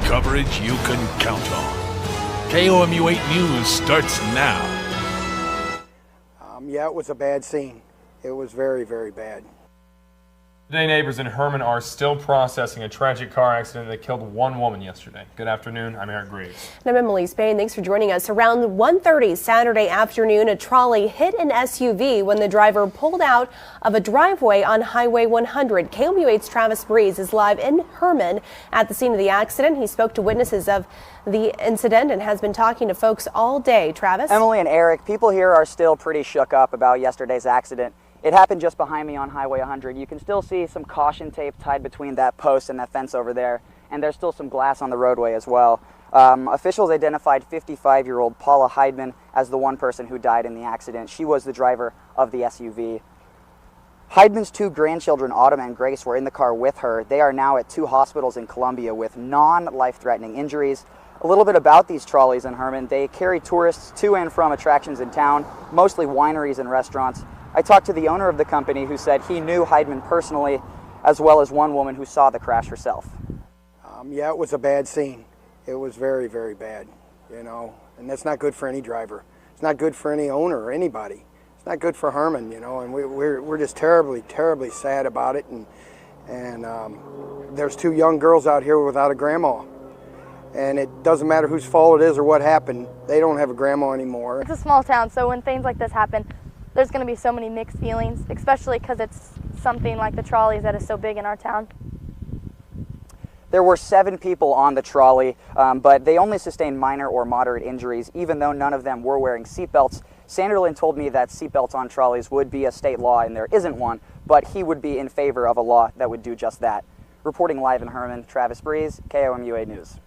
Coverage you can count on. KOMU 8 News starts now. Yeah, it was a bad scene. It was very, very bad. Today, neighbors in Hermann are still processing a tragic car accident that killed one woman yesterday. Good afternoon. I'm Eric Breese. And I'm Emily Spain. Thanks for joining us. Around 1:30 Saturday afternoon, a trolley hit an SUV when the driver pulled out of a driveway on Highway 100. KOMU 8's Travis Breese is live in Hermann at the scene of the accident. He spoke to witnesses of the incident and has been talking to folks all day. Travis? Emily and Eric, people here are still pretty shook up about yesterday's accident. It happened just behind me on Highway 100. You can still see some caution tape tied between that post and that fence over there, and there's still some glass on the roadway as well. Officials identified 55-year-old Paula Heidemann as the one person who died in the accident. She was the driver of the SUV. Heidemann's two grandchildren, Autumn and Grace, were in the car with her. They are now at two hospitals in Columbia with non-life-threatening injuries. A little bit about these trolleys in Hermann. They carry tourists to and from attractions in town, mostly wineries and restaurants. I talked to the owner of the company who said he knew Heidemann personally, as well as one woman who saw the crash herself. Yeah, it was a bad scene. It was very, very bad, and that's not good for any driver. It's not good for any owner or anybody. It's not good for Hermann, and we're just terribly, terribly sad about it. And there's two young girls out here without a grandma. And it doesn't matter whose fault it is or what happened, they don't have a grandma anymore. It's a small town, so when things like this happen, there's going to be so many mixed feelings, especially because it's something like the trolleys that is so big in our town. There were 7 people on the trolley, but they only sustained minor or moderate injuries, even though none of them were wearing seatbelts. Sanderlin told me that seatbelts on trolleys would be a state law, and there isn't one, but he would be in favor of a law that would do just that. Reporting live in Hermann, Travis Breese, KOMU 8 News.